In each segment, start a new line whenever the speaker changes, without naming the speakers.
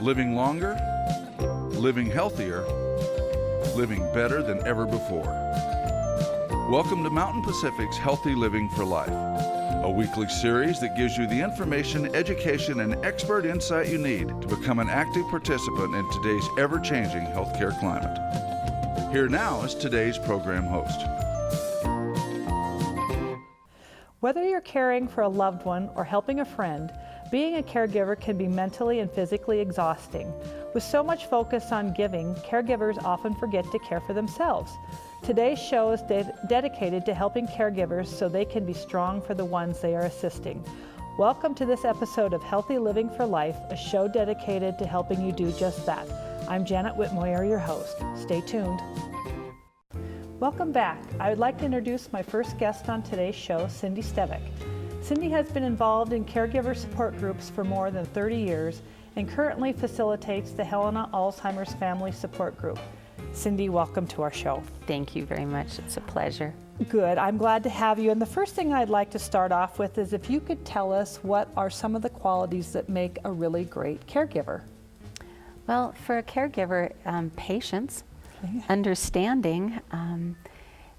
Living longer, living healthier, living better than ever before. Welcome to Mountain Pacific's Healthy Living for Life, a weekly series that gives you the information, education, and expert insight you need to become an active participant in today's ever-changing healthcare climate. Here now is today's program host.
Whether you're caring for a loved one or helping a friend, being a caregiver can be mentally and physically exhausting. With so much focus on giving, caregivers often forget to care for themselves. Today's show is dedicated to helping caregivers so they can be strong for the ones they are assisting. Welcome to this episode of Healthy Living for Life, a show dedicated to helping you do just that. I'm Janet Whitmoyer, your host. Stay tuned. Welcome back. I would like to introduce my first guest on today's show, Cindy Stevick. Cindy has been involved in caregiver support groups for more than 30 years and currently facilitates the Helena Alzheimer's Family Support Group. Cindy, welcome to our show.
Thank you very much. It's a pleasure.
Good. I'm glad to have you. And the first thing I'd like to start off with is if you could tell us what are some of the qualities that make a really great caregiver?
Well, for a caregiver, patience, understanding,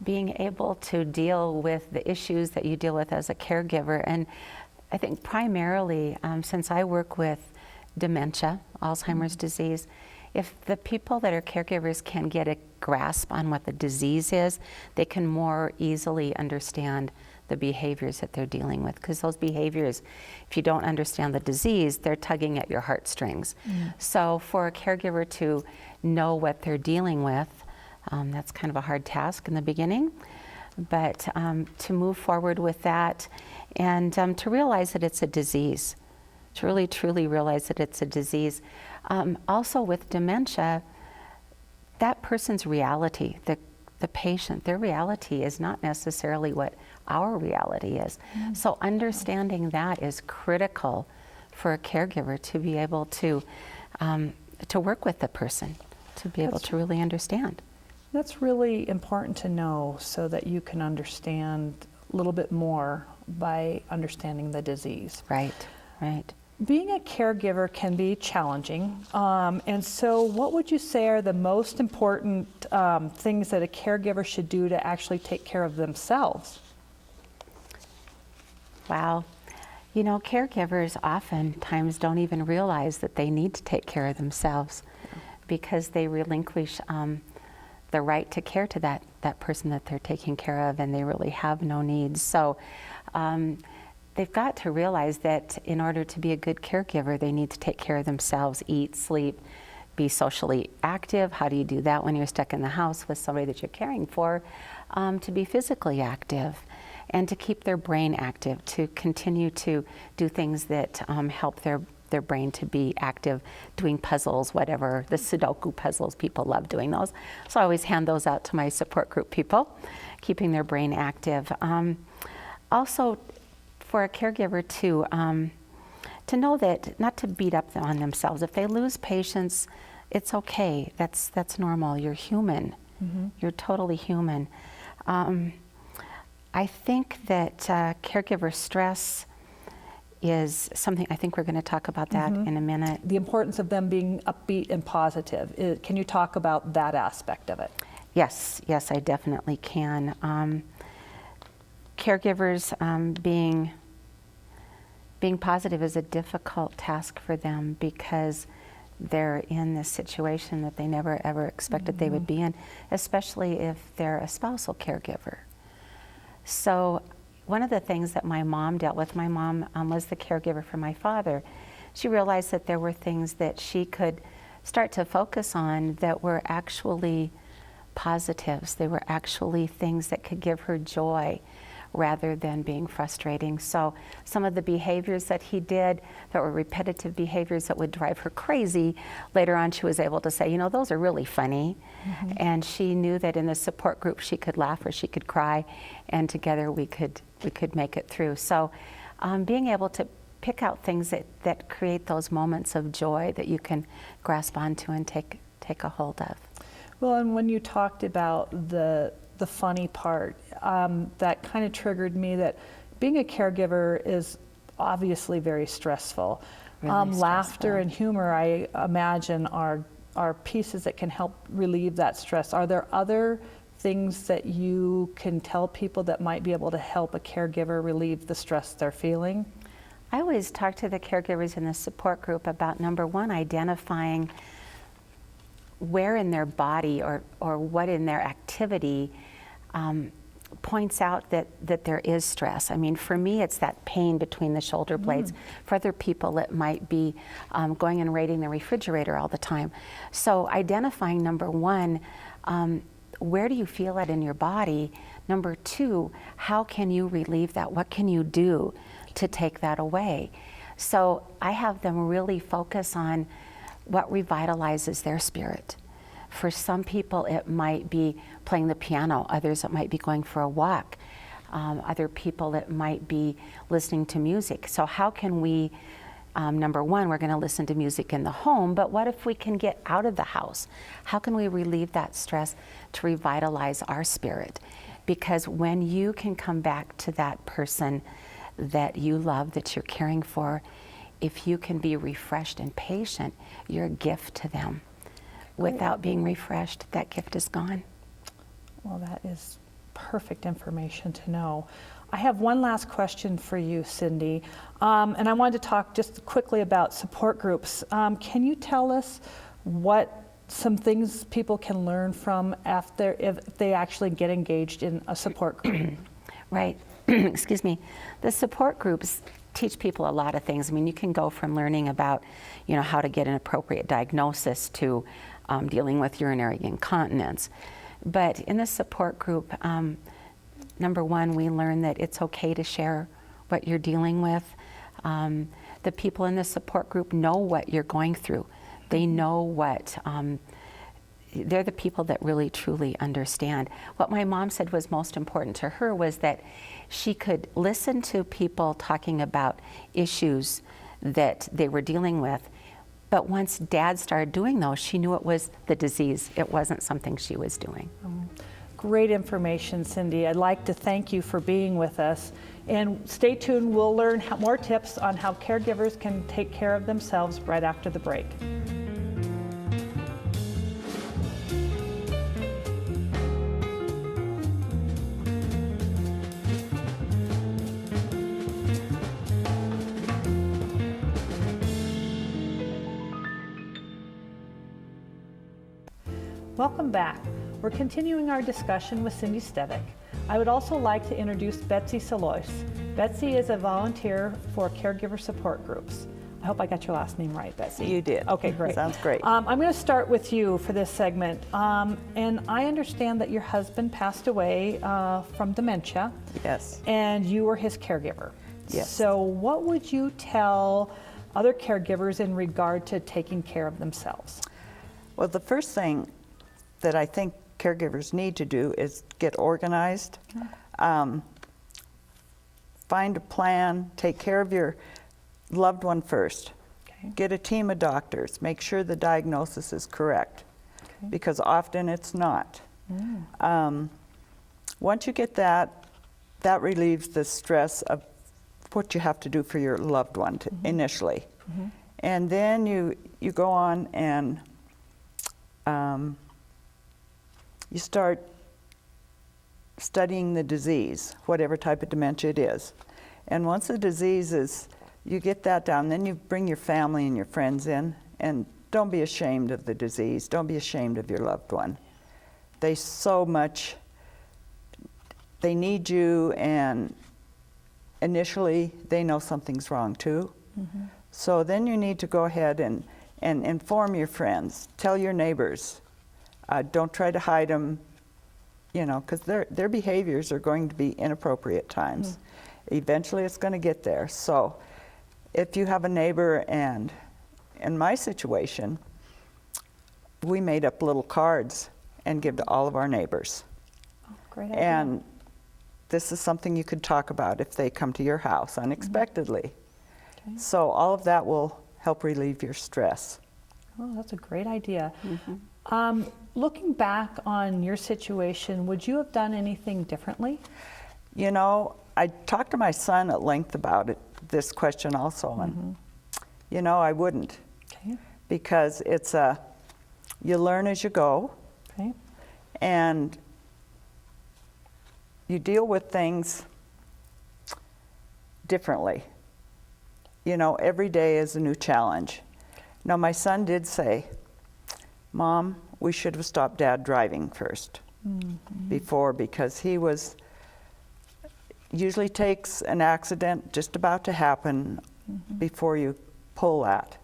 being able to deal with the issues that you deal with as a caregiver. And I think primarily, since I work with dementia, Alzheimer's disease, if the people that are caregivers can get a grasp on what the disease is, they can more easily understand the behaviors that they're dealing with. Because those behaviors, if you don't understand the disease, they're tugging at your heartstrings. So for a caregiver to know what they're dealing with, that's kind of a hard task in the beginning, but to move forward with that and to realize that it's a disease, to really truly realize that it's a disease. Also with dementia, that person's reality, the patient, their reality is not necessarily what our reality is. So understanding that is critical for a caregiver to be able to work with the person, to be able to really understand.
That's really important to know so that you can understand a little bit more by understanding the disease.
Right, right.
Being a caregiver can be challenging, and so what would you say are the most important things that a caregiver should do to actually take care of themselves? Wow.
You know, caregivers oftentimes don't even realize that they need to take care of themselves because they relinquish the right to care to that person that they're taking care of, and they really have no needs. So they've got to realize that in order to be a good caregiver, they need to take care of themselves, eat, sleep, be socially active. How do you do that when you're stuck in the house with somebody that you're caring for? To be physically active and to keep their brain active, to continue to do things that help their brain to be active, doing puzzles, whatever, the Sudoku puzzles, people love doing those. So I always hand those out to my support group people, keeping their brain active. Also, for a caregiver to know that not to beat up on themselves. If they lose patience, it's okay. That's normal. You're human. You're totally human. I think that caregiver stress is something, I think we're going to talk about that in a minute.
The importance of them being upbeat and positive. Can you talk about that aspect of it?
Yes, I definitely can. Caregivers being positive is a difficult task for them because they're in this situation that they never ever expected they would be in, especially if they're a spousal caregiver. So one of the things that my mom dealt with, my mom was the caregiver for my father. She realized that there were things that she could start to focus on that were actually positives. They were actually things that could give her joy rather than being frustrating. So some of the behaviors that he did that were repetitive behaviors that would drive her crazy, later on she was able to say, you know, those are really funny. And she knew that in the support group she could laugh or she could cry, and together we could make it through. So being able to pick out things that create those moments of joy that you can grasp onto and take a hold of.
Well, and when you talked about the funny part, that kind of triggered me that being a caregiver is obviously very stressful.
Really
Laughter
stressful.
and humor, I imagine, are pieces that can help relieve that stress. Are there other things that you can tell people that might be able to help a caregiver relieve the stress they're feeling?
I always talk to the caregivers in the support group about, number one, identifying where in their body or what in their activity points out that there is stress. I mean, for me, it's that pain between the shoulder blades. For other people, it might be going and raiding the refrigerator all the time. So identifying, number one, where do you feel it in your body? Number two, how can you relieve that? What can you do to take that away? So I have them really focus on what revitalizes their spirit. For some people, it might be playing the piano. Others, it might be going for a walk. Other people, it might be listening to music. So how can we, number one, we're going to listen to music in the home, but what if we can get out of the house? How can we relieve that stress to revitalize our spirit? Because when you can come back to that person that you love, that you're caring for, if you can be refreshed and patient, you're a gift to them. Without being refreshed, that gift is gone.
Well, that is perfect information to know. I have one last question for you, Cindy, and I wanted to talk just quickly about support groups. Can you tell us what some things people can learn from after if they actually get engaged in a support group?
Right. Excuse me. The support groups teach people a lot of things. I mean, you can go from learning about, how to get an appropriate diagnosis to dealing with urinary incontinence. But in the support group, number one, we learn that it's okay to share what you're dealing with. The people in the support group know what you're going through. They know what, they're the people that really truly understand. What my mom said was most important to her was that she could listen to people talking about issues that they were dealing with, but once Dad started doing those, she knew it was the disease. It wasn't something she was doing.
Great information, Cindy. I'd like to thank you for being with us. And stay tuned, we'll learn more tips on how caregivers can take care of themselves right after the break. Welcome back. We're continuing our discussion with Cindy Stevick. I would also like to introduce Betsy Salois. Betsy is a volunteer for caregiver support groups. I hope I got your last name right, Betsy.
You did.
Okay, great.
Sounds great.
I'm going to start with you for this segment. And I understand that your husband passed away from dementia.
Yes.
And you were his caregiver.
Yes.
So what would you tell other caregivers in regard to taking care of themselves?
Well, the first thing that I think caregivers need to do is get organized, find a plan, take care of your loved one first.
Okay.
Get a team of doctors, make sure the diagnosis is correct,
Okay.
because often it's not. Once you get that, that relieves the stress of what you have to do for your loved one initially. And then you go on and you start studying the disease, whatever type of dementia it is. And once the disease is, you get that down, then you bring your family and your friends in, and don't be ashamed of the disease. Don't be ashamed of your loved one. They so much, they need you, and initially they know something's wrong too. So then you need to go ahead and inform your friends, tell your neighbors. Don't try to hide them, because their behaviors are going to be inappropriate times. Eventually it's going to get there. So if you have a neighbor, and in my situation, we made up little cards and give to all of our neighbors.
Oh, great idea.
And this is something you could talk about if they come to your house unexpectedly.
Okay.
So all of that will help relieve your stress.
Oh, that's a great idea. Looking back on your situation, would you have done anything differently?
I talked to my son at length about this question also, and You know, I wouldn't.
Okay.
Because it's you learn as you go,
Okay.
and you deal with things differently. You know, every day is a new challenge. Now, my son did say, Mom, we should have stopped Dad driving first before, because he usually takes an accident just about to happen before you pull that.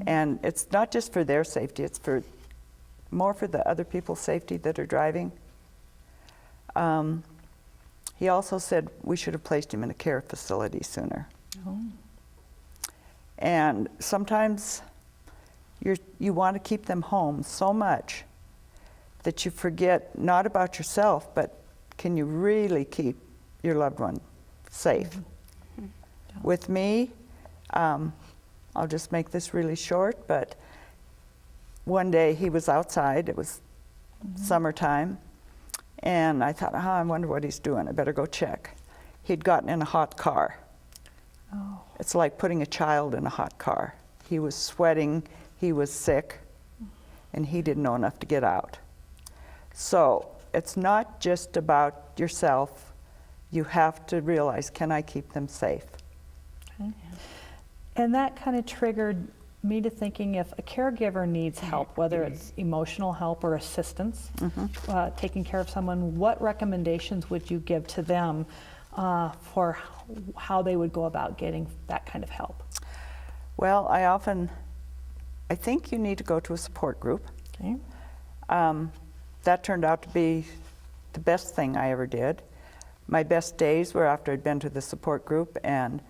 And it's not just for their safety, it's more for the other people's safety that are driving. He also said we should have placed him in a care facility sooner.
Oh.
And sometimes you want to keep them home so much that you forget not about yourself, but can you really keep your loved one safe? With me, I'll just make this really short, but one day he was outside, it was summertime, and I thought, I wonder what he's doing, I better go check. He'd gotten in a hot car.
Oh.
It's like putting a child in a hot car. He was sweating, he was sick, and he didn't know enough to get out. So it's not just about yourself. You have to realize, can I keep them safe?
Okay. And that kind of triggered me to thinking, if a caregiver needs help, whether it's emotional help or assistance, taking care of someone, what recommendations would you give to them for how they would go about getting that kind of help?
Well, I think you need to go to a support group.
Okay.
That turned out to be the best thing I ever did. My best days were after I'd been to the support group and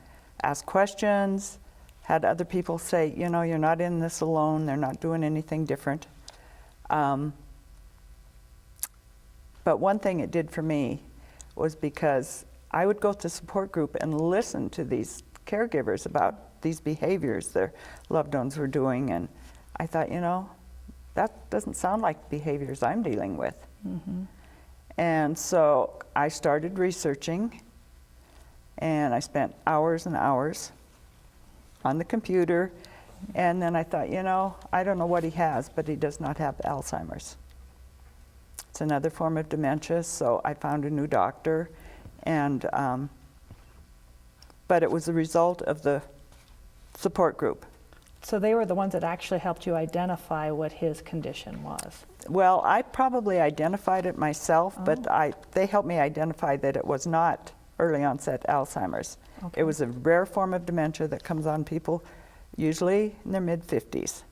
asked questions, had other people say, you know, you're not in this alone, they're not doing anything different. But one thing it did for me was because I would go to the support group and listen to these caregivers about these behaviors their loved ones were doing, and I thought, you know, that doesn't sound like behaviors I'm dealing with. And so I started researching, and I spent hours and hours on the computer, and then I thought, you know, I don't know what he has, but he does not have Alzheimer's. It's another form of dementia, so I found a new doctor, and but it was a result of the support group.
So they were the ones that actually helped you identify what his condition was.
Well, I probably identified it myself, but they helped me identify that it was not early onset Alzheimer's.
Okay.
It was a rare form of dementia that comes on people usually in their mid-50s.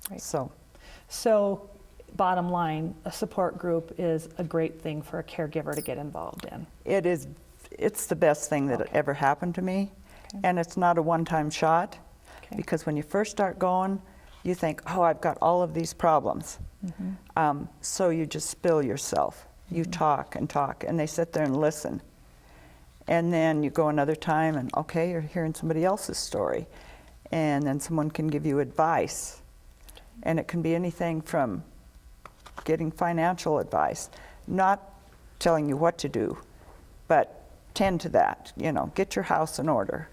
Right.
So
bottom line, a support group is a great thing for a caregiver to get involved in.
it's the best thing that ever happened to me.
Okay.
And it's not a one-time shot, because when you first start going, you think, oh, I've got all of these problems. So you just spill yourself. You talk and talk, and they sit there and listen. And then you go another time, and okay, you're hearing somebody else's story. And then someone can give you advice. And it can be anything from getting financial advice, not telling you what to do, but tend to that, you know, get your house in order.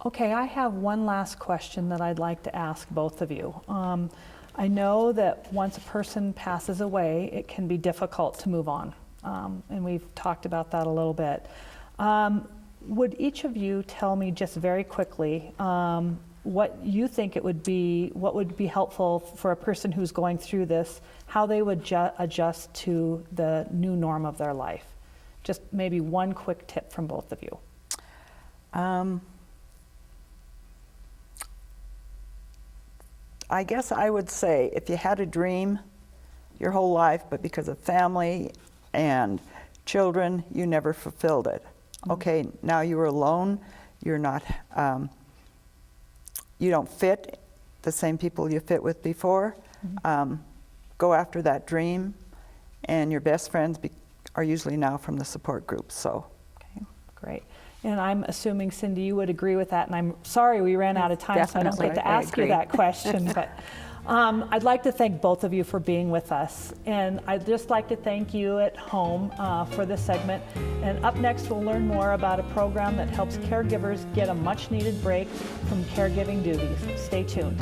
Okay, I have one last question that I'd like to ask both of you. I know that once a person passes away, it can be difficult to move on, and we've talked about that a little bit. Would each of you tell me just very quickly what you think it would be, what would be helpful for a person who's going through this, how they would adjust to the new norm of their life? Just maybe one quick tip from both of you.
I guess I would say, if you had a dream your whole life, but because of family and children, you never fulfilled it. Okay, now you're alone, you're not, you don't fit the same people you fit with before. Go after that dream, and your best friends are usually now from the support group, so.
Okay, great. And I'm assuming, Cindy, you would agree with that, and I'm sorry we ran out of time, so I don't
Definitely,
get to
I
ask you
agree.
that question. But I'd like to thank both of you for being with us. And I'd just like to thank you at home for this segment. And up next, we'll learn more about a program that helps caregivers get a much needed break from caregiving duties. Stay tuned.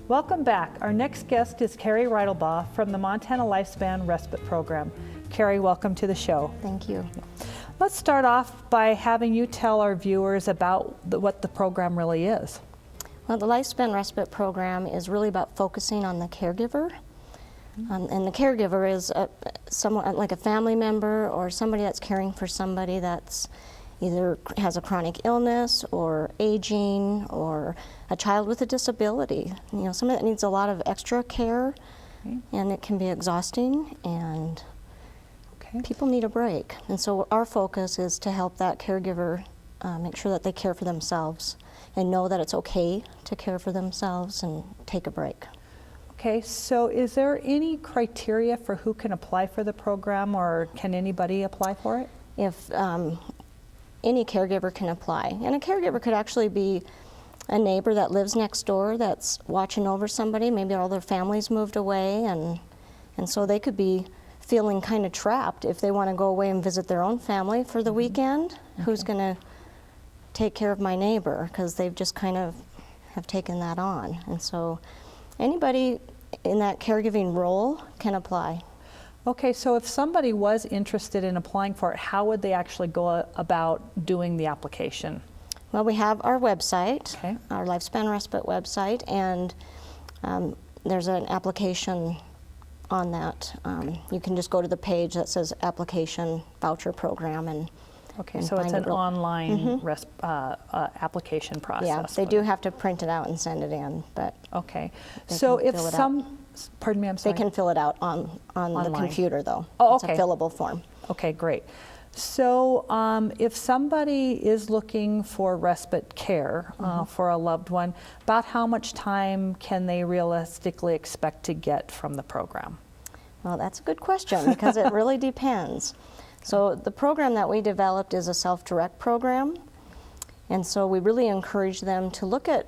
Welcome back. Our next guest is Carrie Reidelbaugh from the Montana Lifespan Respite Program. Carrie, welcome to the show.
Thank you.
Let's start off by having you tell our viewers about what the program really is.
Well, the Lifespan Respite Program is really about focusing on the caregiver. And the caregiver is someone like a family member or somebody that's caring for somebody that's either has a chronic illness or aging or a child with a disability. You know, somebody that needs a lot of extra care, and it can be exhausting, and people need a break. And so our focus is to help that caregiver make sure that they care for themselves and know that it's okay to care for themselves and take a break.
Okay, so is there any criteria for who can apply for the program, or can anybody apply for it?
If any caregiver can apply. And a caregiver could actually be a neighbor that lives next door that's watching over somebody. Maybe all their family's moved away, and so they could be feeling kind of trapped if they want to go away and visit their own family for the weekend. Who's going to take care of my neighbor? Because they've just kind of have taken that on. And so anybody in that caregiving role can apply.
Okay, so if somebody was interested in applying for it, how would they actually go about doing the application?
Well, we have our website,
Okay.
our Lifespan Respite website, and there's an application on that. You can just go to the page that says Application Voucher Program and
Okay,
and
so it's
find
an
it
online application process.
yeah, they do have to print it out and send it in, but
Okay,
They
so
can
if
fill it out.
pardon me, I'm sorry.
they can fill it out on the
Online.
computer, though.
Oh,
It's
okay.
a fillable form.
Okay, great. So if somebody is looking for respite care for a loved one, about how much time can they realistically expect to get from the program?
Well, that's a good question because it really depends. So the program that we developed is a self-direct program, and so we really encourage them to look at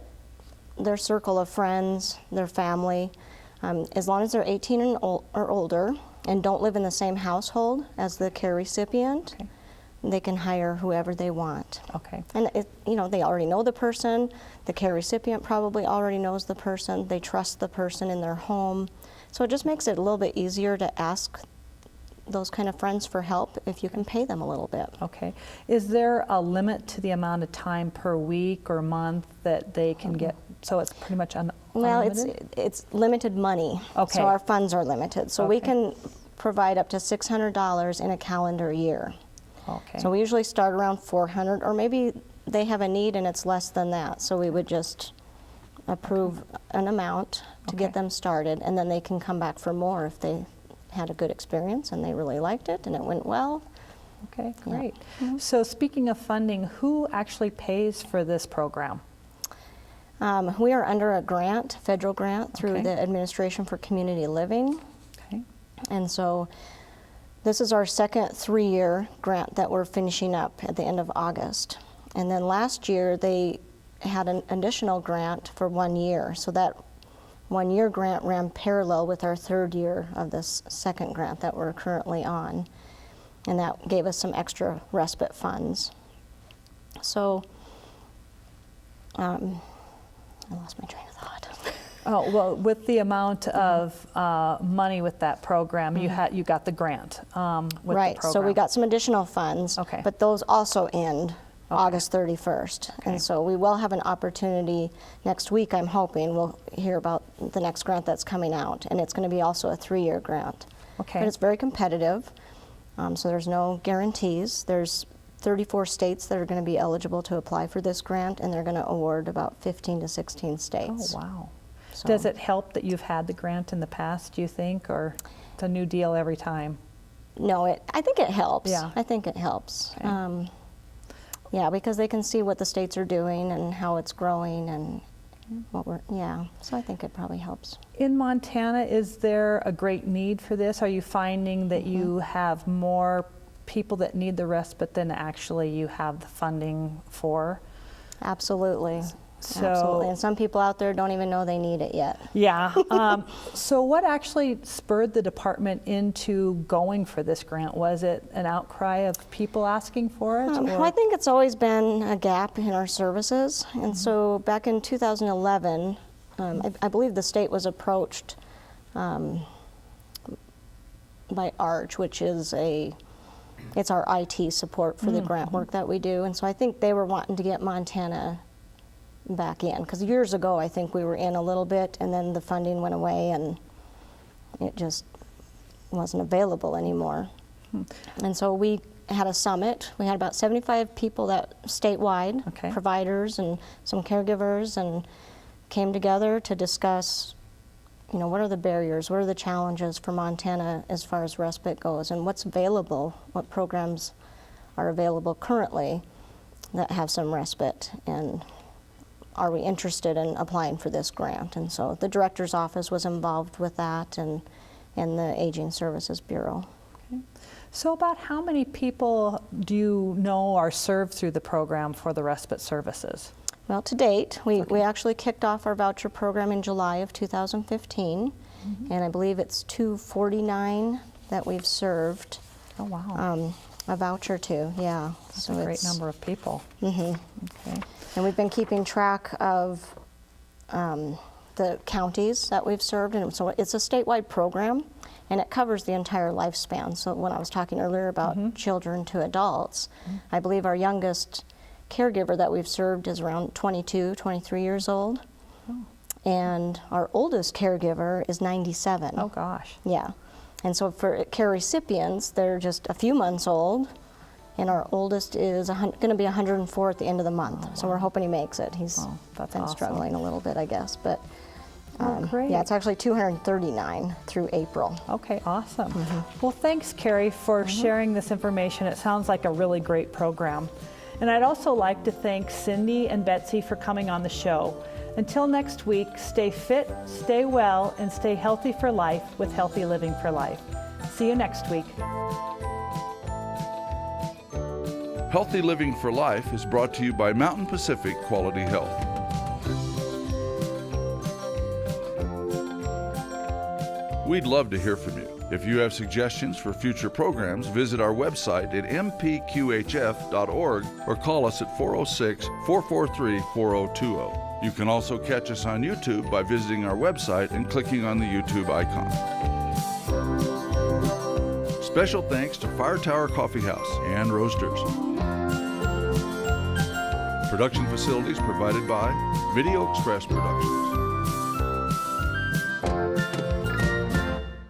their circle of friends, their family, as long as they're 18 and or older and don't live in the same household as the care recipient.
Okay.
They can hire whoever they want.
Okay.
And they already know the person. The care recipient probably already knows the person. They trust the person in their home. So it just makes it a little bit easier to ask those kind of friends for help if you can pay them a little bit.
Okay. Is there a limit to the amount of time per week or month that they can get? So it's pretty much
Well,
unlimited?
it's limited money.
Okay.
So our funds are limited. So we
Okay.
can provide up to $600 in a calendar year.
Okay.
So we usually start around 400, or maybe they have a need and it's less than that. So we would just approve an amount to get
Okay.
them started, and then they can come back for more if they had a good experience and they really liked it and it went well.
Okay,
Yeah.
great. So speaking of funding, who actually pays for this program?
We are under a grant, federal grant, through
Okay.
the Administration for Community Living.
Okay.
And so this is our second 3-year grant that we're finishing up at the end of August. And then last year they had an additional grant for 1 year. So that 1-year grant ran parallel with our 3rd year of this second grant that we're currently on. And that gave us some extra respite funds. So I lost my train of thought.
Oh, well, with the amount of money with that program, you got the grant with
Right,
the program.
so we got some additional funds,
Okay.
but those also end August 31st.
Okay.
And so we will have an opportunity next week, I'm hoping, we'll hear about the next grant that's coming out. And it's going to be also a 3-year grant.
Okay.
But it's very competitive, so there's no guarantees. There's 34 states that are going to be eligible to apply for this grant, and they're going to award about 15 to 16
Oh,
states.
wow.
So-
Does it help that you've had the grant in the past, do you think, or it's a new deal every time?
No, I think it helps.
Yeah.
I think it helps.
Okay.
Yeah, because they can see what the states are doing and how it's growing, and So I think it probably helps.
In Montana, is there a great need for this? Are you finding that you have more people that need the respite than actually you have the funding for?
Absolutely.
So-
Absolutely. And some people out there don't even know they need it yet.
Yeah. So what actually spurred the department into going for this grant? Was it an outcry of people asking for it?
Well, I think it's always been a gap in our services. And so back in 2011, I believe the state was approached by ARCH, which is it's our IT support for the grant work that we do. And so I think they were wanting to get Montana back in, because years ago I think we were in a little bit, and then the funding went away and it just wasn't available anymore. And so we had a summit. We had about 75 people that statewide,
Okay.
providers and some caregivers, and came together to discuss, what are the barriers, what are the challenges for Montana as far as respite goes, and what's available, what programs are available currently that have some respite, and are we interested in applying for this grant? And so the director's office was involved with that, and the Aging Services Bureau.
So about how many people do you know are served through the program for the respite services?
Well, to date, we actually kicked off our voucher program in July of 2015, and I believe it's 249 that we've served
Oh, wow.
a voucher to, yeah.
That's a great number of people.
Okay. And we've been keeping track of the counties that we've served, and so it's a statewide program, and it covers the entire lifespan. So when I was talking earlier about children to adults, I believe our youngest caregiver that we've served is around 22, 23 years old, and our oldest caregiver is 97.
Oh, gosh.
Yeah, and so for care recipients, they're just a few months old, and our oldest is going to be 104 at the end of the month. So we're hoping he makes it. He's
that's
been
awesome.
struggling a little bit, I guess, but
great.
yeah, it's actually 239 through April.
Okay, awesome. Well, thanks, Carrie, for sharing this information. It sounds like a really great program. And I'd also like to thank Cindy and Betsy for coming on the show. Until next week, stay fit, stay well, and stay healthy for life with Healthy Living for Life. See you next week.
Healthy Living for Life is brought to you by Mountain Pacific Quality Health. We'd love to hear from you. If you have suggestions for future programs, visit our website at mpqhf.org or call us at 406-443-4020. You can also catch us on YouTube by visiting our website and clicking on the YouTube icon. Special thanks to Fire Tower Coffee House and Roasters. Production facilities provided by Video Express Productions.